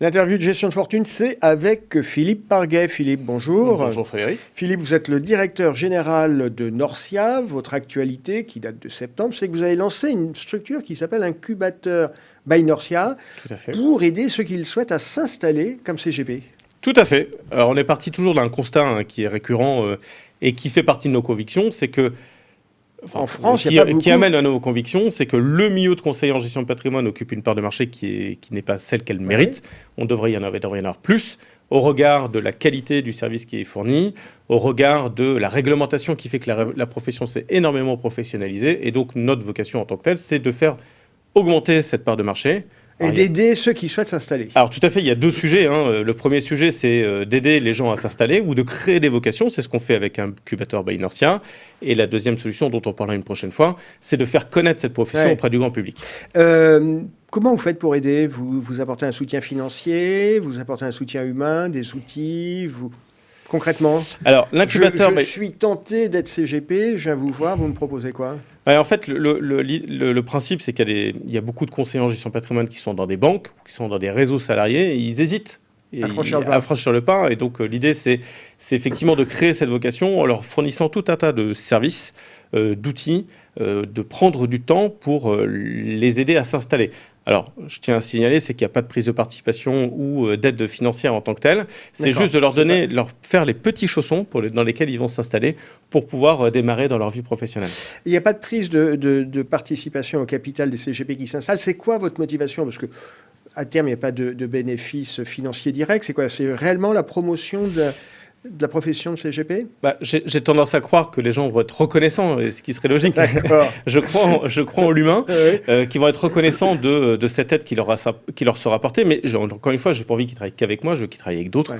L'interview de gestion de fortune, c'est avec Philippe Parguet. Philippe, bonjour. Bonjour Frédéric. Philippe, vous êtes le directeur général de Norcia. Votre actualité, qui date de septembre, c'est que vous avez lancé une structure qui s'appelle Incubateur by Norcia Tout à fait. pour aider ceux qui le souhaitent à s'installer comme CGP. Tout à fait. Alors on est parti toujours d'un constat qui est récurrent et qui fait partie de nos convictions, c'est que en France, il y a pas beaucoup. Qui amène à nos convictions, c'est que le milieu de conseiller en gestion de patrimoine occupe une part de marché qui n'est pas celle qu'elle mérite. On devrait y en avoir plus, au regard de la qualité du service qui est fourni, au regard de la réglementation qui fait que la profession s'est énormément professionnalisée. Et donc notre vocation en tant que telle, c'est de faire augmenter cette part de marché. Et d'aider ceux qui souhaitent s'installer. Alors tout à fait, il y a deux sujets. Le premier sujet, c'est d'aider les gens à s'installer ou de créer des vocations. C'est ce qu'on fait avec Incubateur by Norcia. Et la deuxième solution, dont on parlera une prochaine fois, c'est de faire connaître cette profession auprès du grand public. Comment vous faites pour aider ? Vous apportez un soutien financier, vous apportez un soutien humain, des outils Concrètement, alors, l'incubateur, je suis tenté d'être CGP, je viens vous voir, vous me proposez quoi ? En fait, le principe, c'est qu'il y a beaucoup de conseillers en gestion de patrimoine qui sont dans des banques, qui sont dans des réseaux salariés, et ils hésitent à franchir le pas. Et donc, l'idée, c'est effectivement de créer cette vocation en leur fournissant tout un tas de services, d'outils, de prendre du temps pour les aider à s'installer. Alors, je tiens à signaler, c'est qu'il n'y a pas de prise de participation ou d'aide financière en tant que telle. C'est juste de leur donner, leur faire les petits chaussons dans lesquels ils vont s'installer pour pouvoir démarrer dans leur vie professionnelle. Il n'y a pas de prise de participation au capital des CGP qui s'installent. C'est quoi votre motivation ? Parce que à terme, il n'y a pas de bénéfices financiers directs. C'est quoi ? C'est réellement la promotion de la profession de CGP ? J'ai tendance à croire que les gens vont être reconnaissants, ce qui serait logique. je crois en l'humain, qui vont être reconnaissants de cette aide qui leur sera apportée. Mais encore une fois, je n'ai pas envie qu'ils travaillent qu'avec moi, je veux qu'ils travaillent avec d'autres,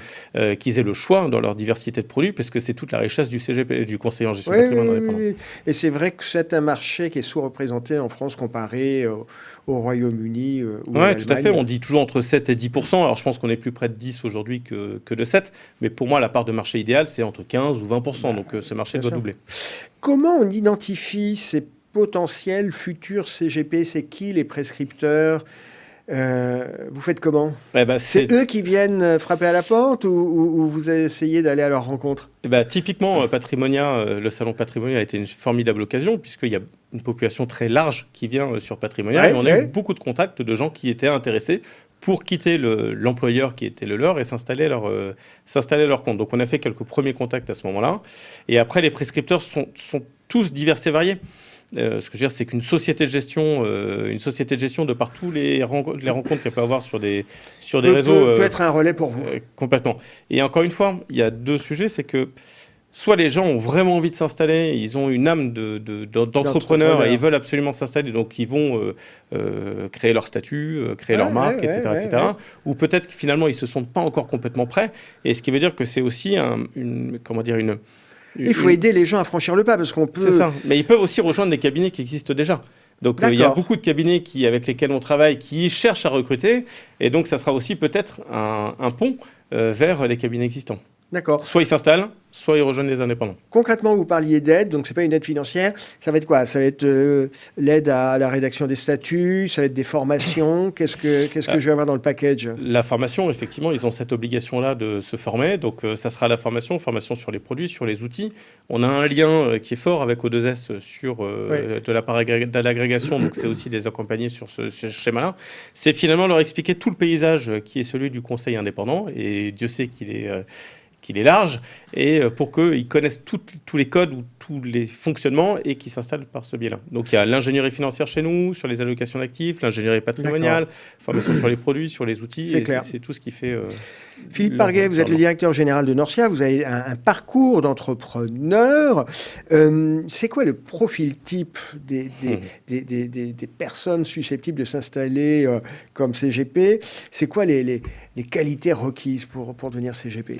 qu'ils aient le choix dans leur diversité de produits, parce que c'est toute la richesse du CGP, du conseiller en gestion de patrimoine indépendant. Oui. Et c'est vrai que c'est un marché qui est sous-représenté en France comparé au Royaume-Uni ou à l'Allemagne. Tout à fait. On dit toujours entre 7 et 10%. Alors, je pense qu'on est plus près de 10 aujourd'hui que de 7. Mais pour moi, la part de marché idéal, c'est entre 15 ou 20%. Donc, ce marché doit doubler. Comment on identifie ces potentiels futurs CGP ? C'est qui les prescripteurs ? Vous faites comment ? C'est eux qui viennent frapper à la porte ou vous essayez d'aller à leur rencontre ? Typiquement, Patrimonia, le salon Patrimonia a été une formidable occasion puisqu'il y a une population très large qui vient sur Patrimonia et on a eu beaucoup de contacts de gens qui étaient intéressés pour quitter l'employeur qui était le leur et s'installer leur compte. Donc on a fait quelques premiers contacts à ce moment-là. Et après, les prescripteurs sont tous divers et variés. Ce que je veux dire, c'est qu'une société de gestion, de par tous les rencontres qu'elle peut avoir sur des réseaux... peut être un relais pour vous. Complètement. Et encore une fois, il y a deux sujets, c'est que soit les gens ont vraiment envie de s'installer, ils ont une âme d'entrepreneur et ils veulent absolument s'installer, donc ils vont créer leur statut, créer leur marque, etc. Ou peut-être que finalement, ils ne se sentent pas encore complètement prêts. Et ce qui veut dire que c'est aussi il faut aider les gens à franchir le pas parce qu'on peut... C'est ça. Mais ils peuvent aussi rejoindre des cabinets qui existent déjà. Donc il y a beaucoup de cabinets avec lesquels on travaille qui cherchent à recruter. Et donc ça sera aussi peut-être un pont vers les cabinets existants. D'accord. Soit ils s'installent, soit ils rejoignent les indépendants. Concrètement, vous parliez d'aide, donc ce n'est pas une aide financière. Ça va être quoi ? Ça va être l'aide à la rédaction des statuts, ça va être des formations. Qu'est-ce que je vais avoir dans le package ? La formation, effectivement, ils ont cette obligation-là de se former. Donc ça sera la formation sur les produits, sur les outils. On a un lien qui est fort avec O2S sur de l'agrégation, donc c'est aussi les accompagner sur ce schéma-là. C'est finalement leur expliquer tout le paysage qui est celui du conseil indépendant, et Dieu sait qu'il est large, et pour qu'ils connaissent tous les codes ou tous les fonctionnements et qu'ils s'installent par ce biais-là. Donc il y a l'ingénierie financière chez nous, sur les allocations d'actifs, l'ingénierie patrimoniale, formation sur les produits, sur les outils, c'est tout ce qui fait... Philippe Parguet, vous êtes le directeur général de Norcia, vous avez un parcours d'entrepreneur. C'est quoi le profil type des personnes susceptibles de s'installer comme CGP ? C'est quoi les qualités requises pour devenir CGP ?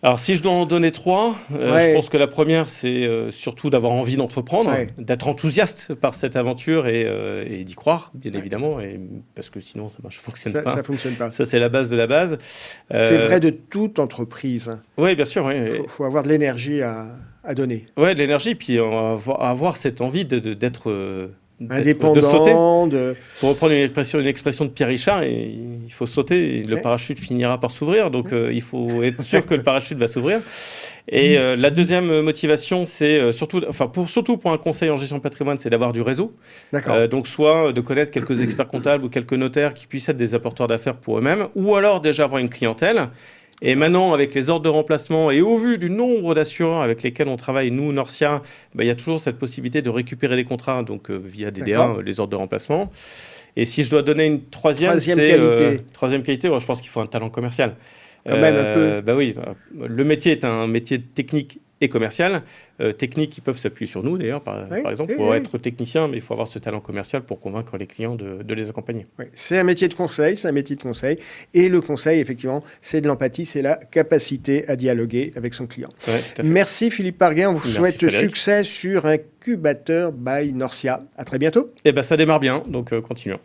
Alors, si je dois en donner 3, je pense que la première, c'est surtout d'avoir envie d'entreprendre, d'être enthousiaste par cette aventure et d'y croire, bien évidemment, parce que sinon, ça ne fonctionne pas. Ça ne fonctionne pas. Ça, c'est la base de la base. C'est vrai de toute entreprise. Oui, bien sûr. Il faut avoir de l'énergie à donner. Oui, de l'énergie, puis avoir cette envie d'être indépendant, sauter. Pour reprendre une expression de Pierre Richard, il faut sauter et le parachute finira par s'ouvrir. Donc il faut être sûr que le parachute va s'ouvrir. Et la deuxième motivation, c'est surtout pour un conseil en gestion de patrimoine, c'est d'avoir du réseau. Donc soit de connaître quelques experts comptables ou quelques notaires qui puissent être des apporteurs d'affaires pour eux-mêmes, ou alors déjà avoir une clientèle. Et maintenant, avec les ordres de remplacement et au vu du nombre d'assureurs avec lesquels on travaille, nous, Norcia, il y a toujours cette possibilité de récupérer des contrats donc, via DDA, les ordres de remplacement. Et si je dois donner une troisième qualité, je pense qu'il faut un talent commercial. Quand même un peu. Oui, le métier est un métier technique et commercial. Techniques, ils peuvent s'appuyer sur nous d'ailleurs, par exemple, pour être technicien, mais il faut avoir ce talent commercial pour convaincre les clients de les accompagner. C'est un métier de conseil, Et le conseil, effectivement, c'est de l'empathie, c'est la capacité à dialoguer avec son client. Merci Philippe Parguet, on vous souhaite succès sur Incubateur by Norcia. À très bientôt. Ça démarre bien, donc continuons.